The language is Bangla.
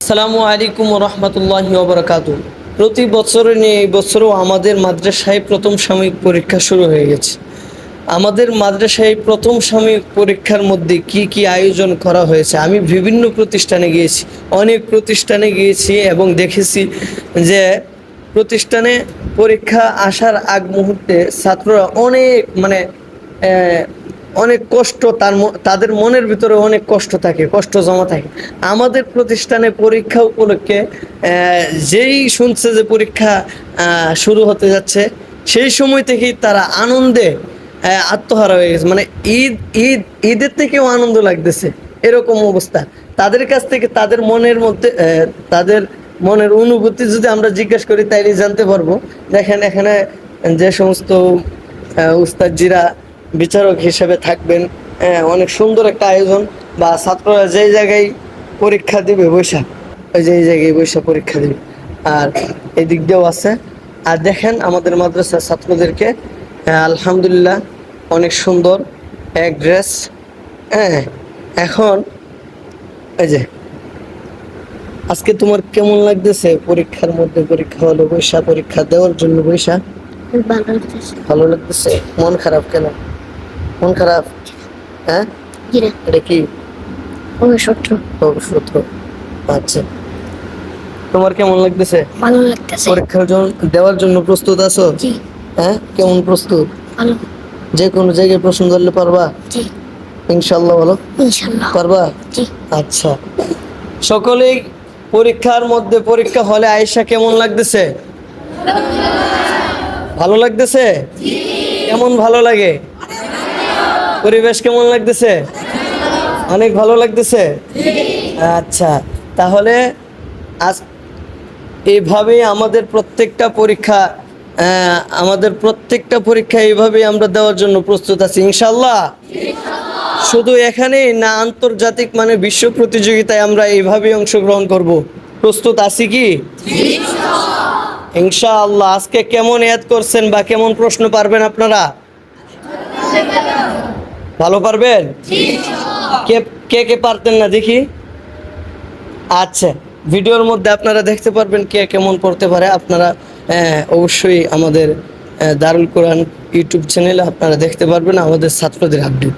আসসালামু আলাইকুম রহমতুল্লাহি ওবরাকাতু। প্রতি বছরে নিয়ে এই বছরও আমাদের মাদ্রাসায় প্রথম সাময়িক পরীক্ষা শুরু হয়ে গেছে। আমাদের মাদ্রাসায় প্রথম সাময়িক পরীক্ষার মধ্যে কি কি আয়োজন করা হয়েছে, আমি বিভিন্ন প্রতিষ্ঠানে গিয়েছি, অনেক প্রতিষ্ঠানে গিয়েছি এবং দেখেছি যে প্রতিষ্ঠানে পরীক্ষা আসার আগ মুহূর্তে ছাত্ররা অনেক অনেক কষ্ট, তাদের মনের ভিতরে অনেক কষ্ট থাকে, কষ্ট জমা থাকে। আমাদের প্রতিষ্ঠানে পরীক্ষা উপলক্ষে যেই শুনছে যে পরীক্ষা শুরু হতে যাচ্ছে, সেই সময় থেকেই তারা আনন্দে আত্মহারা হয়ে গেছে। মানে ঈদ ঈদ ঈদের থেকেও আনন্দ লাগতেছে, এরকম অবস্থা। তাদের কাছ থেকে তাদের মনের মধ্যে তাদের মনের অনুভূতি যদি আমরা জিজ্ঞেস করি তাইলে জানতে পারবো। দেখেন এখানে যে সমস্ত উস্তাদজিরা বিচারক হিসেবে থাকবেন, অনেক সুন্দর একটা আয়োজন। বা ছাত্ররা যেই জায়গায় পরীক্ষা দেবে বৈশা, ওই যে এই জায়গায় বৈশা পরীক্ষা দেবে। আর এদিক দিয়েও আছে। আর দেখেন আমাদের মাদ্রাসার ছাত্রদেরকে আলহামদুলিল্লাহ অনেক সুন্দর এক ড্রেস। হ্যাঁ, এখন এই যে আজকে তোমার কেমন লাগতেছে? পরীক্ষার মধ্যে পরীক্ষা হলো, বৈশা পরীক্ষা দেওয়ার জন্য বৈশা ভালো লাগতেছে। ভালো লাগতেছে। মন খারাপ কেন? মন খারাপ? হ্যাঁ, এটা কি সূত্র? সূত্র। আচ্ছা, তোমার কেমন লাগতেছে? ভালো লাগতেছে। পরীক্ষার জন্য দেওয়ার জন্য প্রস্তুত আছো? জি। হ্যাঁ, কেমন প্রস্তুত? ভালো। যে কোনো জায়গায় প্রশ্ন ধরলে পারবা? জি। ইনশাল্লাহ। বলো ইনশাল্লাহ পারবা? জি। আচ্ছা, সকলেই পরীক্ষার মধ্যে পরীক্ষা হলে আয়েশা কেমন লাগতেছে? ভালো লাগতেছে? কেমন ভালো লাগে? পরিবেশ কেমন লাগতেছে? অনেক ভালো লাগতেছে। আচ্ছা, তাহলে আজ এইভাবেই আমাদের প্রত্যেকটা পরীক্ষা এইভাবেই আমরা দেওয়ার জন্য প্রস্তুত আছি ইনশাল্লাহ। শুধু এখানেই না, আন্তর্জাতিক মানে বিশ্ব প্রতিযোগিতায় আমরা এইভাবেই অংশগ্রহণ করব। প্রস্তুত আছি কি ইনশাআল্লাহ? আজকে কেমন ইয়াদ করছেন বা কেমন প্রশ্ন পারবেন আপনারা? ভালো পারবেন? কে কে কে পারতেন না দেখি? আচ্ছা, ভিডিওর মধ্যে আপনারা দেখতে পারবেন কে কেমন পড়তে পারে। আপনারা অবশ্যই আমাদের দারুল কোরআন ইউটিউব চ্যানেলে আপনারা দেখতে পারবেন আমাদের ছাত্রদের আপডেট।